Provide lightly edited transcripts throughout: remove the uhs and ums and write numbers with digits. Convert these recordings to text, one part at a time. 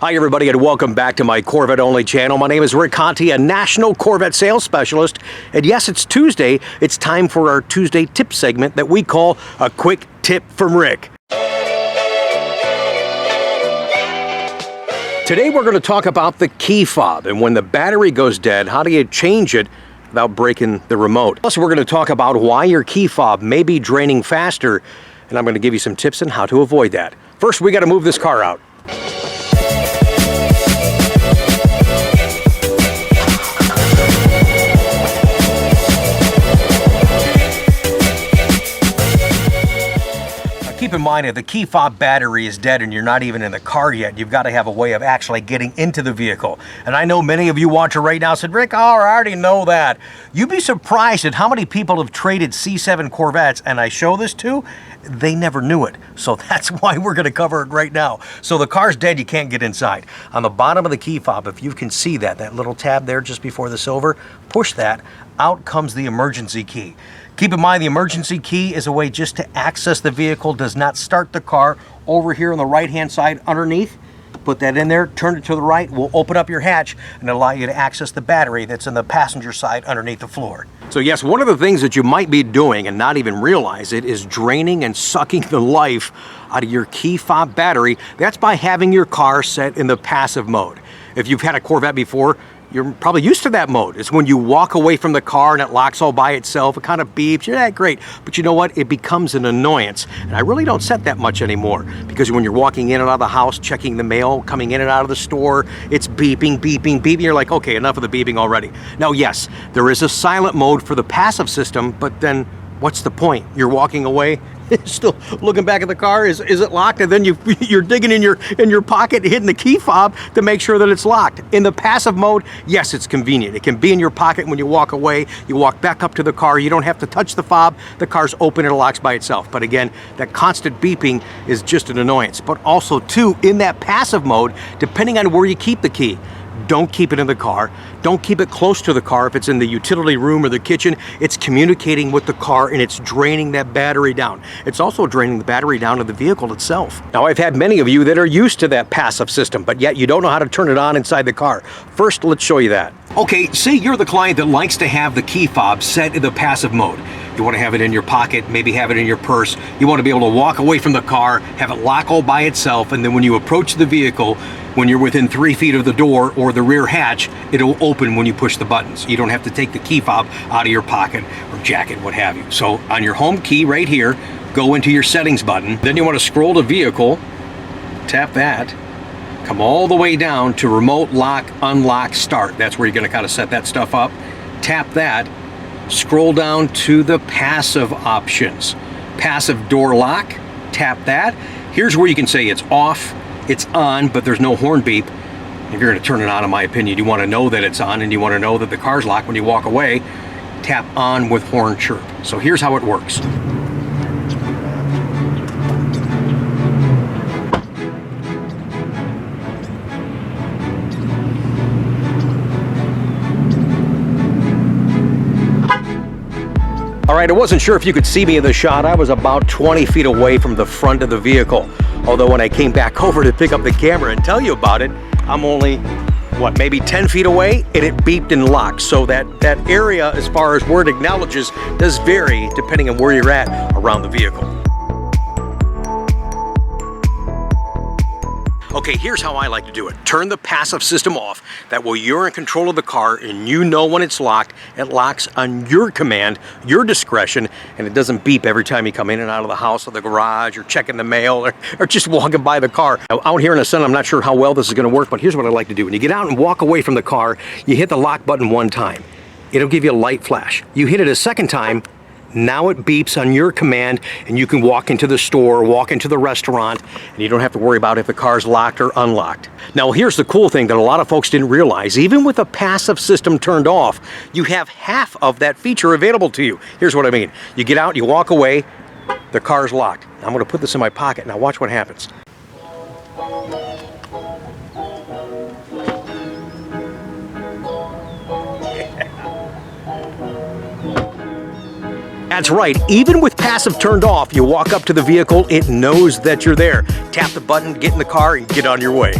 Hi everybody and welcome back to my Corvette Only channel. My name is Rick Conti, a national Corvette sales specialist. And yes, it's Tuesday. It's time for our Tuesday tip segment that we call a quick tip from Rick. Today we're going to talk about the key fob, and when the battery goes dead, how do you change it without breaking the remote? Plus, we're going to talk about why your key fob may be draining faster, and I'm going to give you some tips on how to avoid that. First, we got to move this car out. Keep in mind, if the key fob battery is dead and you're not even in the car yet, you've got to have a way of actually getting into the vehicle. And I know many of you watching right now said, Rick, I already know that. You'd be surprised at how many people have traded C7 Corvettes, and I show this to, they never knew it. So that's why we're going to cover it right now. So the car's dead, you can't get inside. On the bottom of the key fob, if you can see that little tab there just before the silver, push that, out comes the emergency key. Keep in mind, the emergency key is a way just to access the vehicle, does not start the car. Over here on the right-hand side underneath, put that in there, turn it to the right, will open up your hatch and allow you to access the battery that's in the passenger side underneath the floor. So yes, one of the things that you might be doing and not even realize it is draining and sucking the life out of your key fob battery. That's by having your car set in the passive mode. If you've had a Corvette before, you're probably used to that mode. It's when you walk away from the car and it locks all by itself. It kind of beeps. Yeah, great. But you know what? It becomes an annoyance. And I really don't set that much anymore, because when you're walking in and out of the house, checking the mail, coming in and out of the store, it's beeping, beeping, beeping. You're like, okay, enough of the beeping already. Now, yes, there is a silent mode for the passive system, but then what's the point? You're walking away, still looking back at the car. Is it locked? And then you're digging in your pocket, hitting the key fob to make sure that it's locked. In the passive mode, yes, it's convenient. It can be in your pocket when you walk away. You walk back up to the car. You don't have to touch the fob. The car's open and it locks by itself. But again, that constant beeping is just an annoyance. But also, too, in that passive mode, depending on where you keep the key, don't keep it in the car. Don't keep it close to the car. If it's in the utility room or the kitchen, it's communicating with the car and it's draining that battery down. It's also draining the battery down to the vehicle itself. Now, I've had many of you that are used to that passive system, but yet you don't know how to turn it on inside the car. First, let's show you that. Okay, say you're the client that likes to have the key fob set in the passive mode. You want to have it in your pocket, maybe have it in your purse. You want to be able to walk away from the car, have it lock all by itself, and then when you approach the vehicle, when you're within 3 feet of the door or the rear hatch, it'll open when you push the buttons. You don't have to take the key fob out of your pocket or jacket, what have you. So on your home key right here, go into your settings button. Then you want to scroll to vehicle, tap that, come all the way down to remote lock, unlock, start. That's where you're going to kind of set that stuff up. Tap that. Scroll down to the passive options. Passive door lock, tap that. Here's where you can say it's off, it's on, but there's no horn beep. If you're going to turn it on, in my opinion, you want to know that it's on and you want to know that the car's locked when you walk away. Tap on with horn chirp. So here's how it works. All right, I wasn't sure if you could see me in the shot. I was about 20 feet away from the front of the vehicle. Although when I came back over to pick up the camera and tell you about it, I'm only, what, maybe 10 feet away, and it beeped and locked. So that area, as far as where it acknowledges, does vary depending on where you're at around the vehicle. Okay, here's how I like to do it. Turn the passive system off. That way you're in control of the car and you know when it's locked. It locks on your command, your discretion, and it doesn't beep every time you come in and out of the house or the garage or checking the mail or just walking by the car. Now, out here in the sun, I'm not sure how well this is gonna work, but here's what I like to do. When you get out and walk away from the car, you hit the lock button one time. It'll give you a light flash. You hit it a second time, now it beeps on your command and you can walk into the store, walk into the restaurant, and you don't have to worry about if the car's locked or unlocked. Now here's the cool thing that a lot of folks didn't realize. Even with the passive system turned off, you have half of that feature available to you. Here's what I mean. You get out, you walk away, the car's locked. I'm gonna put this in my pocket. Now watch what happens. That's right, even with passive turned off, you walk up to the vehicle, it knows that you're there. Tap the button, get in the car, and get on your way.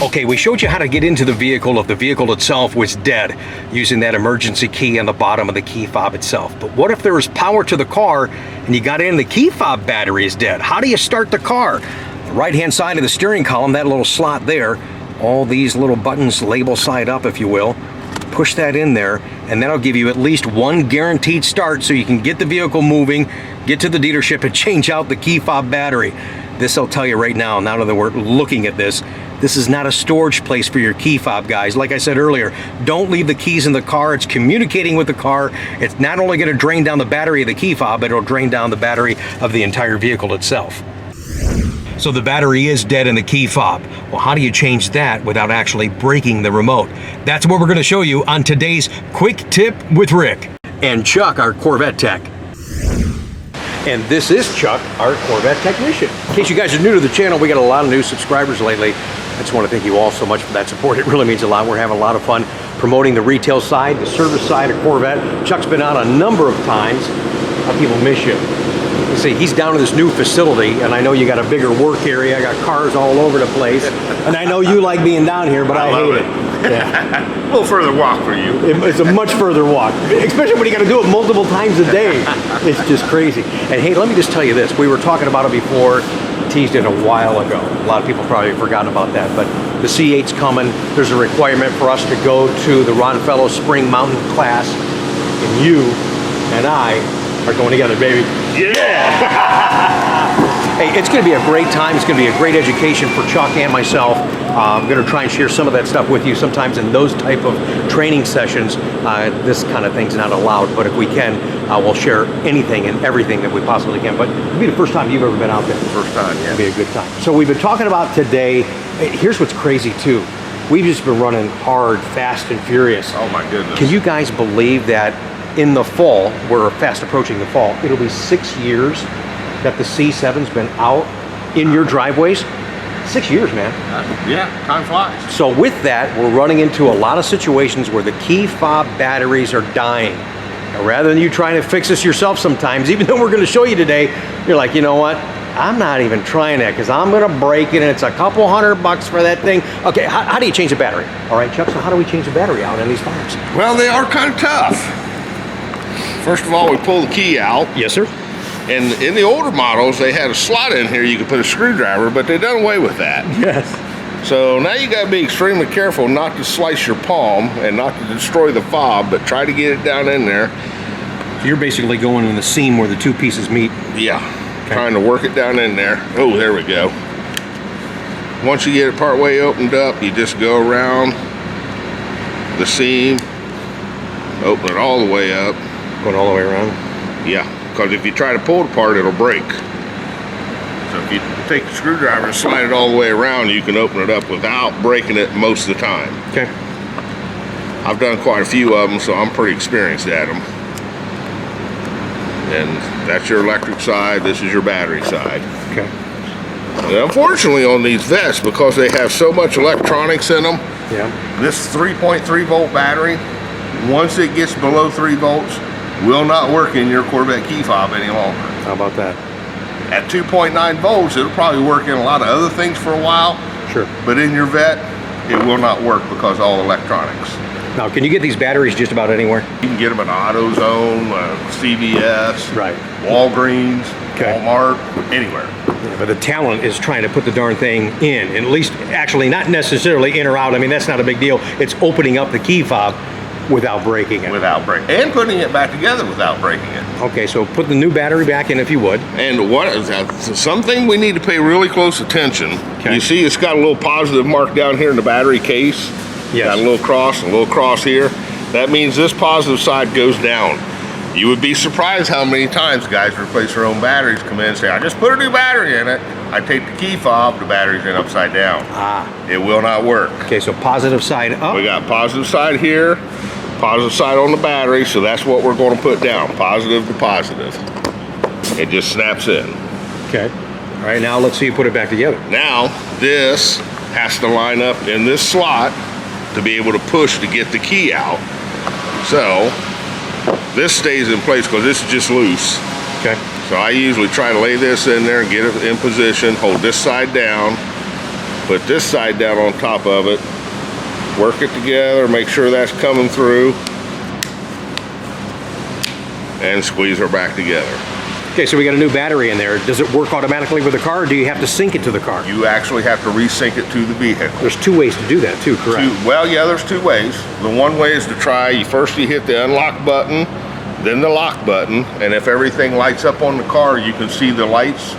Okay, we showed you how to get into the vehicle if the vehicle itself was dead, using that emergency key on the bottom of the key fob itself. But what if there was power to the car and you got in, the key fob battery is dead? How do you start the car? The right-hand side of the steering column, that little slot there, all these little buttons label side up, if you will. Push that in there, and that'll give you at least one guaranteed start so you can get the vehicle moving, get to the dealership, and change out the key fob battery. This I'll tell you right now that we're looking at this, this is not a storage place for your key fob, guys. Like I said earlier, don't leave the keys in the car. It's communicating with the car. It's not only going to drain down the battery of the key fob, but it'll drain down the battery of the entire vehicle itself. So the battery is dead in the key fob. Well, how do you change that without actually breaking the remote? That's what we're going to show you on today's Quick Tip with Rick. And Chuck, our Corvette tech. And this is Chuck, our Corvette technician. In case you guys are new to the channel, we got a lot of new subscribers lately. I just want to thank you all so much for that support. It really means a lot. We're having a lot of fun promoting the retail side, the service side of Corvette. Chuck's been out a number of times. How people miss you. You see, he's down to this new facility, and I know you got a bigger work area. I got cars all over the place. And I know you like being down here, but I hate it. Yeah. A little further walk for you. It's a much further walk, especially when you got to do it multiple times a day. It's just crazy. And hey, let me just tell you this. We were talking about it before, teased it a while ago. A lot of people probably have forgotten about that, but the C8's coming. There's a requirement for us to go to the Ron Fellow Spring Mountain class, and you and I are going together, baby. Yeah! Hey, it's going to be a great time. It's going to be a great education for Chuck and myself. I'm going to try and share some of that stuff with you. Sometimes in those type of training sessions, this kind of thing's not allowed, but if we can, we'll share anything and everything that we possibly can. But it'll be the first time you've ever been out there. First time, yeah. It'll be a good time. So we've been talking about today, here's what's crazy too. We've just been running hard, fast and furious. Oh my goodness. Can you guys believe that in the fall, we're fast approaching the fall, it'll be 6 years that the C7's been out in your driveways? 6 years, man. Yeah, time flies. So with that, we're running into a lot of situations where the key fob batteries are dying. Now, rather than you trying to fix this yourself sometimes, even though we're going to show you today, you're like, you know what? I'm not even trying that because I'm going to break it and it's a couple $100 for that thing. Okay, how do you change the battery? All right, Chuck, so how do we change the battery out in these fobs? Well, they are kind of tough. First of all, we pull the key out. Yes, sir. And in the older models, they had a slot in here you could put a screwdriver, but they done away with that. Yes. So now you got to be extremely careful not to slice your palm and not to destroy the fob, but try to get it down in there. So you're basically going in the seam where the two pieces meet. Yeah, okay. Trying to work it down in there. Oh, there we go. Once you get it part way opened up, you just go around the seam, open it all the way up. Going all the way around? Yeah, because if you try to pull it apart, it'll break. So if you take the screwdriver and slide it all the way around, you can open it up without breaking it most of the time. Okay. I've done quite a few of them, so I'm pretty experienced at them. And that's your electric side, this is your battery side. Okay. And unfortunately on these vests, because they have so much electronics in them, yeah, this 3.3 volt battery, once it gets below 3 volts, will not work in your Corvette key fob any longer. How about that? At 2.9 volts, it'll probably work in a lot of other things for a while. Sure. But in your Vette, it will not work because all electronics. Now, can you get these batteries just about anywhere? You can get them at AutoZone, CVS, right, Walgreens, okay, Walmart, anywhere. Yeah, but the talent is trying to put the darn thing in, at least actually not necessarily in or out. I mean, that's not a big deal. It's opening up the key fob without breaking it. Without breaking, and putting it back together without breaking it. Okay, so put the new battery back in if you would. And what is that? Something we need to pay really close attention. Okay. You see it's got a little positive mark down here in the battery case. Yes. Got a little cross here. That means this positive side goes down. You would be surprised how many times guys replace their own batteries, come in and say, I just put a new battery in it. I take the key fob, the battery's in upside down. Ah. It will not work. Okay, so positive side up. We got positive side here, positive side on the battery, so that's what we're going to put down, positive to positive. It just snaps in. Okay. All right, now let's see you put it back together. Now, this has to line up in this slot to be able to push to get the key out. So, this stays in place because this is just loose. Okay. So I usually try to lay this in there and get it in position, hold this side down, Put this side down on top of it. Work it together, make sure that's coming through. And squeeze her back together. Okay, so we got a new battery in there. Does it work automatically with the car, or do you have to sync it to the car? You actually have to resync it to the vehicle. There's 2 ways to do that too, correct? Well, yeah, there's 2 ways. The one way is to try, first you hit the unlock button, then the lock button, and if everything lights up on the car, you can see the lights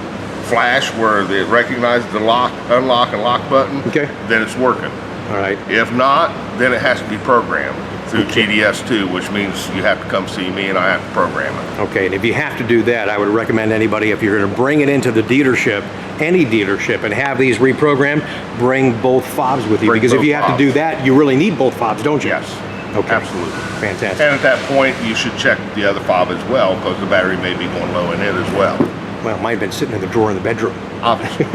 flash where it recognizes the unlock and lock button. Okay. Then it's working. All right. If not, then it has to be programmed through GDS2, which means you have to come see me and I have to program it. Okay, and if you have to do that, I would recommend anybody, if you're going to bring it into the dealership, any dealership, and have these reprogrammed, bring both fobs with you. Bring because if both you have fobs. to do that, you really need both fobs, don't you? Yes. Okay. Absolutely. Fantastic. And at that point, you should check the other fob as well, because the battery may be going low in it as well. Well, mine had been sitting in the drawer in the bedroom. Obviously.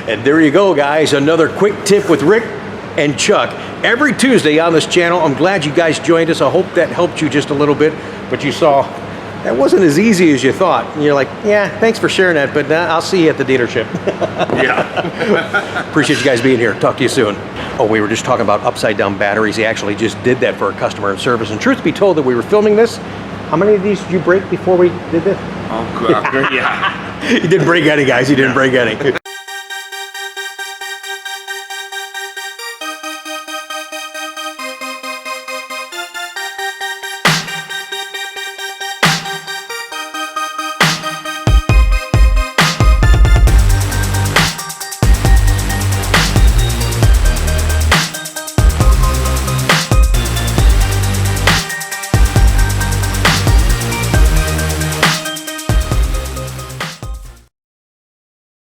And there you go, guys. Another quick tip with Rick and Chuck. Every Tuesday on this channel. I'm glad you guys joined us. I hope that helped you just a little bit. But you saw that wasn't as easy as you thought. And you're like, yeah, thanks for sharing that, but I'll see you at the dealership. Yeah. Appreciate you guys being here. Talk to you soon. Oh, we were just talking about upside down batteries. He actually just did that for a customer in service. And truth be told, that we were filming this, how many of these did you break before we did this? Oh, God. Yeah. He didn't break any, guys. He didn't break any.